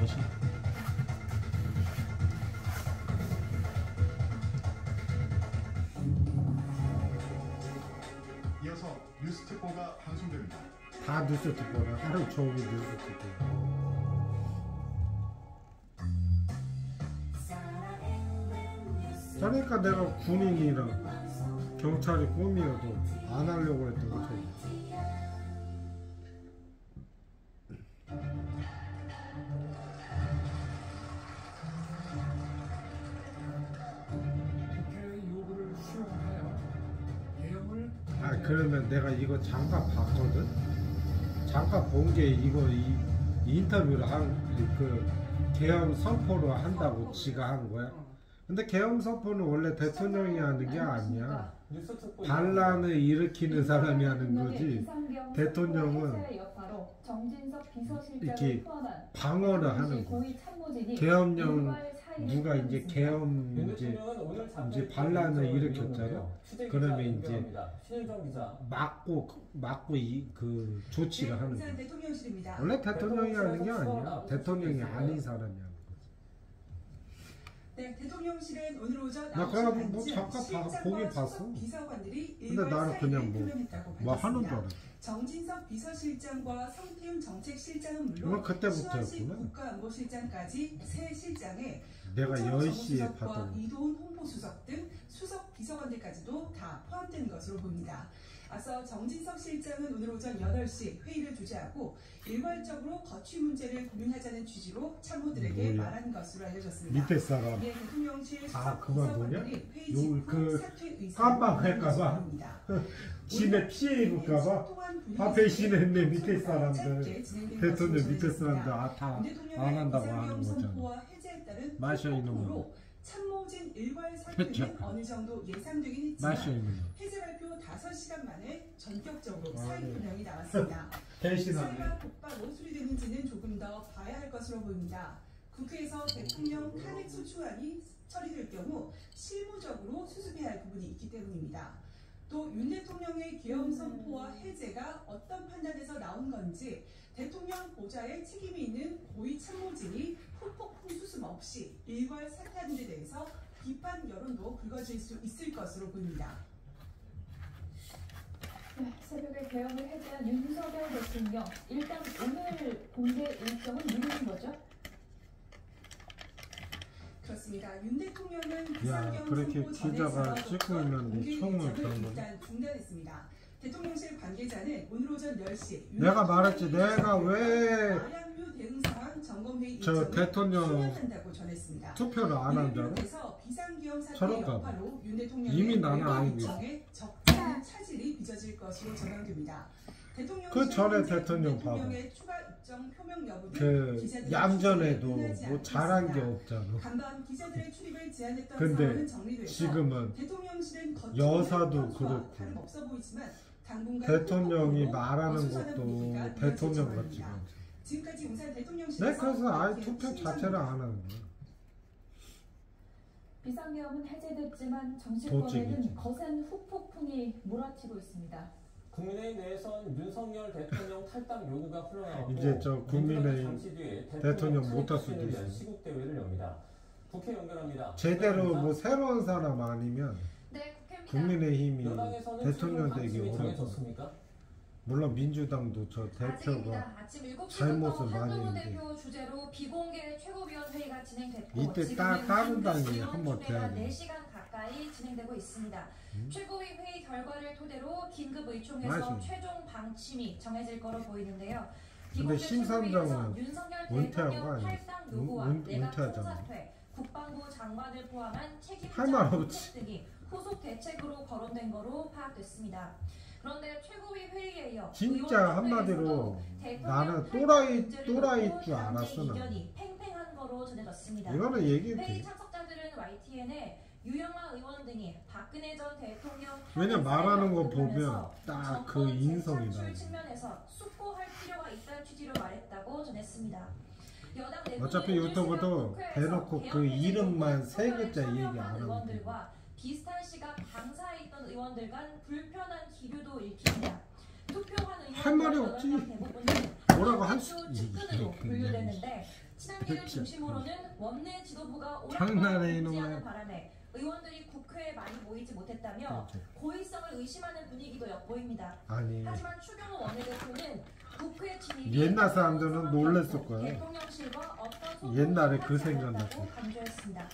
것이. 이어서 뉴스 특보가 방송됩니다. 다 뉴스 특보라. 하루 종일 뉴스 특보. 그러니까 내가 군인이랑 경찰이 꿈이어도 안 하려고 했던 거죠. 아 그러면 내가 이거 잠깐 봤거든. 잠깐 본 게 이거 이 인터뷰를 한 그 계엄 선포를 한다고 지가 한 거야. 근데 계엄 선포는 원래 대통령이 하는 게 아니야. 반란을 일으키는 사람이 하는 거지. 대통령은 이렇게 방어를 하는 거야. 계엄령 누가 이제 계엄 이제 반란을 일으켰잖아. 그러면 이제 막고 그 조치를 하는 거야. 원래 대통령이 하는 게 아니야. 대통령이 아닌 사람이 하는 거지. 네, 대통령실은 오늘 오전 나 그냥 뭐 잠깐 보긴 봤어. 근데 나는 그냥 뭐 하는 줄 알았어. 정진석 비서실장과 성태훈 정책실장은 물론 그때부터였구나. 국가안보실장까지 새 실장에 내가 10시에 봤던 이도훈 홍보수석 등 수석 비서관들까지도 다 포함된 것으로 보입니다. 앞서 정진석 실장은 오늘 오전 8시 회의를 주재하고 일괄적으로 거취 문제를 고민하자는 취지로 참모들에게 말한 것으로 알려졌습니다. 밑에 사람 대통령실 그만 보냐? 요 깜빡할까봐 집에 피해 입을까봐 앞에 신했네. 밑에 사람들 대통령 밑에 사람들 다 안 한다고 하는 거잖아. 마셔 이놈은 참모진 일괄 사퇴는 어느 정도 예상되긴 했지만 해제 발표 5시간 만에 전격적으로 사의 표명이 나왔습니다. 사례가 곧바로 수리되는지는 조금 더 봐야 할 것으로 보입니다. 국회에서 대통령 탄핵 소추안이 처리될 경우 실무적으로 수습해야 할 부분이 있기 때문입니다. 또 윤 대통령의 계엄 선포와 해제가 어떤 판단에서 나온 건지 대통령 보좌에 책임이 있는 고위 참모진이 후폭풍 수습 없이 일괄 사퇴하는 데 대해서 비판 여론도 불거질 수 있을 것으로 보입니다. 네, 새벽에 계엄을 해제한 윤석열 대통령, 일단 오늘 공개 일정은 누르는 거죠? 그렇습니다. 윤 대통령은 비상경 그렇게 선포 기자가 전에 찍고 있는데 총을 펴는 일단 중단했습니다. 대통령실 관계자는 오늘 오전 10시 내가 말했지. 내가 왜 저 대통령 투표를 안 한 줄 알아? 저럴까 이미 나는 알고 있어. 차질이 빚어질 것으로 전망됩니다. 그 전에 대통령 봐봐. 그 양전에도 뭐 잘한 게 없잖아. 근데 지금은 여사도 그렇고 대통령이 말하는 것도 대통령 같지가 않죠. 네, 그래서 아예 투표 자체를 안 하는 거야. 비상계엄은 해제됐지만 정치권에는 거센 후폭풍이 몰아치고 있습니다. 국민의힘 내에선 윤석열 대통령 탈당 요구가 흘러나왔고 이제 저 국민의힘 대통령 못할 수도 있어요. 시국 대회를 엽니다. 국회 연결합니다. 제대로 뭐 새로운 사람 아니면 네, 국민의힘이 대통령 되기 어렵습니까? 물론 민주당도 저 대표가 잘못을 많이 했는데 대표 주제로 비공개 최고위원회의가 진행됐고 이때 다른 당이 한번 돼야 돼. 4시간 가까이 진행되고 있습니다. 최고위 회의 결과를 토대로 긴급 의총에서 최종 방침이 정해질 거로 보이는데요. 근데 심상정은 윤석열 은퇴한 거 대통령 아니야? 탈당 요구와 내각 은퇴하잖아. 총사퇴, 국방부 장관을 포함한 할 말 책임자 없지. 등이 후속 대책으로 거론된 거로 파악됐습니다. 그런데 최고위 회의에 이어 진짜 한마디로 나는 또라이 줄 알았어. 이견이 팽팽한 거로 전해졌습니다. 이거는 얘기해. 회의 참석자들은 YTN에 유영아 의원 등이 박근혜 전 대통령 왜냐 말하는 거 보면 딱 그 인성이 나. 측면에서 숙고할 필요가 있다는 취지로 말했다고 전했습니다. 어차피 유튜브도 대놓고 그 이름만 3글자 얘기 안 하는데. 비슷한 시각 당사에 있던 의원들 간 불편한 기류도 읽힙니다. 투표한 할 말이 없지. 뭐라고 할 수 측근으로 분류되는데 친한계를 중심으로는 원내 지도부가 장난해, 오락가락을 이놈아. 금지하는 바람에 의원들이 국회에 많이 모이지 못했다며 고의성을 의심하는 분위기도 엿보입니다. 아니 하지만 추경호 원내대표는 국회 진입이 옛날 사람들은 놀랬을 거야. 대통령실과 어떤 옛날에 소통도 그 하지 생각났어. 않았다고 강조했습니다.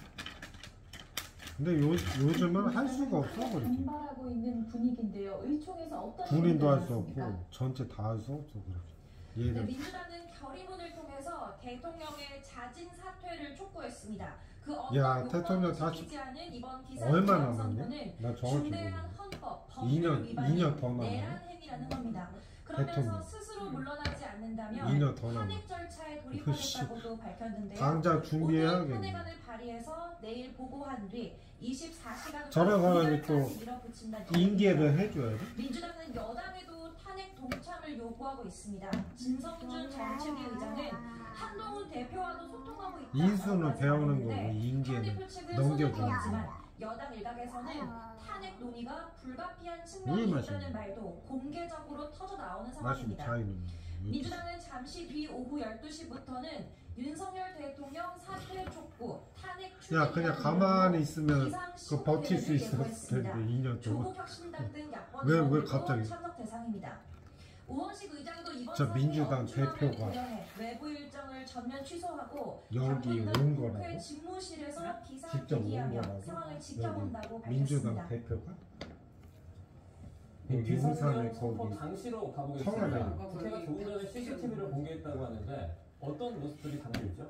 근데 요즘은 할 수가 없어 그렇게. 분발하고 있는 분위기인데요. 의총에서 어떤 군인도 할 수 나왔습니까? 없고 전체 다 할 수 없어 그렇게. 네, 얘를 민주당은 결의문을 통해서 대통령의 자진 사퇴를 촉구했습니다. 그 야, 어떤 대통령 요건을 다시 지키지 않은 이번 얼마나 비상계엄 남았냐? 선포는 나 정확히 중대한 모르겠어. 헌법, 2년 법률 위반이 더 남았네. 내란 행위라는 겁니다. 그러면서 대통령. 스스로 물러나지 않는다면 2년 더 남았네. 탄핵 절차에 그씨. 돌입하겠다고도 밝혔는데요. 당장 오늘 준비해야겠네. 탄핵안을 발의해서 내일 보고한 뒤 24시간 저런 사람이 또 인계를 해줘야 돼? 민주당은 여당에도 탄핵 동참을 요구하고 있습니다. 진성준 정책위 의장은 한동훈 대표와도 소통하고 있다. 인수는 배우는 거고 인계는 넘겨주는 하지만 거. 여당 일각에서는 탄핵 논의가 불가피한 물 측면이 마시네. 있다는 말도 공개적으로 터져 나오는 마시고 상황입니다. 차이는. 민주당은 잠시 뒤 오후 12시부터는 윤석열 대통령 사퇴 촉구, 탄핵 야 그냥 가만히 있으면 그 버틸 수 있었을 예고했습니다. 텐데 2년 동안. 조국혁신당 등 야권 왜 의원들도 갑자기? 참석 대상입니다. 우원식 의장도 이번 저 사태에 민주당 엄중함을 대표가 고려해 외부 일정을 전면 취소하고 여기 당분간 온 국회 거라고? 집무실에서 직접 온 비상대기하며 거라고? 상황을 지켜본다고 여기 민주당 밝혔습니다. 대표가? 이 여기 용산에 비상계엄 선포 거기 당시로 청와대. 가보겠습니다. 국회가 조금 전에 CCTV를 공개했다고 하는데 어떤 모습들이 담겨있죠?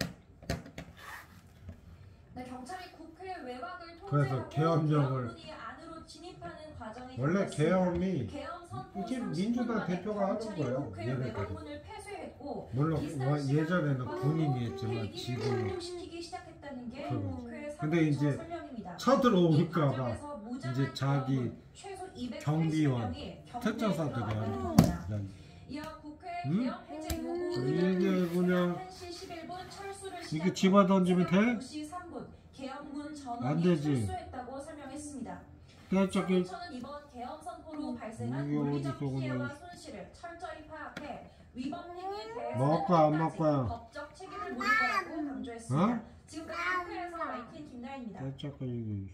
네, 경찰이 국회 외곽을 그래서 통제하고 계엄령을 계엄군이 안으로 진입하는 과정이 원래 겪었습니다. 계엄이 계엄 선포 이게 30분 민주당 만에 대표가 하는 경찰이 거예요. 국회 얘네들이. 외곽문을 폐쇄했고 물론 비슷한 시간 예전에는 바로 군인이 했지만 헬기를 지금은 출동시키기 시작했다는 게 그래. 국회 근데 이제 사무처 설명입니다. 이 쳐들어올까봐 과정에서 무장한 이제 자기 계엄군 최소 280 경비원, 명이 경내에 특전사들이 들어갔다는 하는 겁니다. 거야. 이어 국회 응? 계엄 해제 이게 요구는 그냥 1시 11분 철수를 이게 시작하고 집어던지면 돼? 9시 3분 계엄군 안 전원이 되지. 철수했다고 설명했습니다. 저기 사무처는 이번 계엄 선포로 발생한 이게 물리적 어디서 피해와 그냥- 손실을 철저히 파악해 위반 행위에 대해서는 먹을 거야, 안 끝까지 먹을 거야? 법적 책임을 물을 거라고 강조했습니다. 어? 지금까지 국회에서 YTN 김나연입니다. 자꾸 이게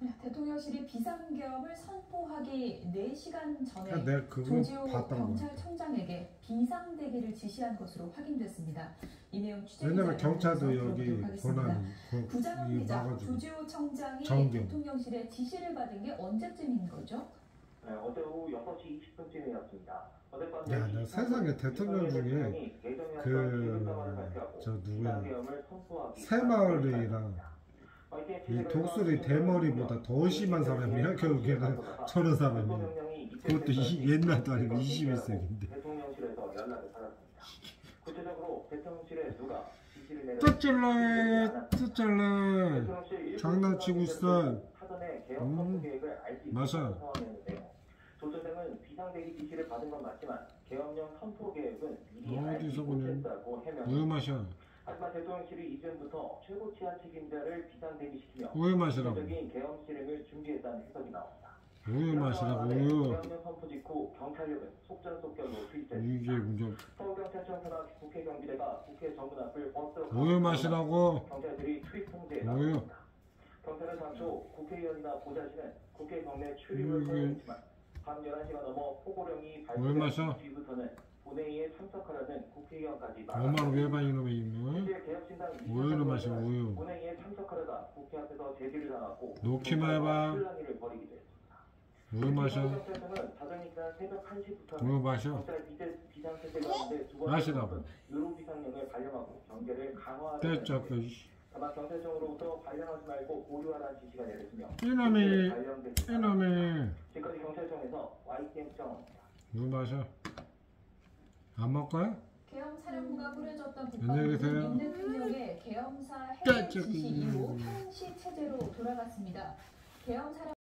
네, 대통령실이 비상계엄을 선포하기 4시간 전에 내가 그거 조지호 봤던 거야. 경찰청장에게 비상대기를 지시한 것으로 확인됐습니다. 이 내용 취재 왜냐면 기자를 경찰도 통해서 여기 들어보도록 하겠습니다. 권한이 부장기자 막아주고 조지호 청장이 정경. 대통령실에 지시를 받은 게 언제쯤인 거죠? 네, 어제 오후 6시 20분쯤이었습니다. 어젯밤 야, 나 세상에 대통령 중에 저 누구야 새마을이랑 이 독수리 대머리보다 더 심한 사람이야 결국에는 저런 사람이. 그것도 옛날도 아니고 21세기인데. 대통령실에서 연락을 받았습니다. 구체적으로 대통령실에 누가 지시를 내려 뜯잘래 장난치고 있어. 사전에 계엄 선포 계획을 알지 맞아. 못한 상황이었는데요. 조 소장은 비상대기 지시를 받은 건 맞지만 계엄령 선포 계획은 미리 알지 어디서 그냥 못했다고 우유 해명했습니다. 마셔. 하지만 대통령실이 이전부터 최고 치안 책임자를 비상대기시키며 우유 마시라고. 적인 계엄 실행을 준비했다는 해석이 나옵니다. 우유 마시라고 우유. 계엄령 선포 직후 경찰력은 속전속결로 투입됐습니다. 이게 문제. 서울경찰청이나 국회 경비대가 국회 정문 앞을 버스로 우유 마시라고. 경찰들이 투입 통제에 우유. 나섰습니다. 경찰은 당초 국회의원이나 보좌진은 국회 경내 출입을 이게- 허용했지만 밤 11시가 넘어 포고령이 우유 마셔. 발표된 뒤부터는 본회의에 참석하려는 국회의원까지 엄마는 왜 봐 이놈의 이놈. 현재 개혁신당 우유를 마셔 우유. 본회의에 참석하려다 국회 앞에서 제지를 당하고 놓기만 해봐. 혼란을 벌이기도 했습니다. 우유 마셔. 경찰청은 자정이 지난 새벽 1시부터 우유 마셔. 경찰 비상체제 가운데 두 번째 마시라고. 의료 비상령을 발령하고 경계를 강화하는 떼자고. 다만 경찰청으로부터 발령하지 말고 보류하라는 지시가 내렸으며 이놈이 발령됐습니다. 이놈이 지금까지 경찰청에서 YTN 수정원입니다. 우유 마셔. 안 먹어요? 계엄 사령부가 꾸려졌던 안녕히 계세요. 북한은 윤 대통령의 계엄사 해제 떼자고. 지시 이후 한시 체제로 돌아갔습니다. 계엄 사령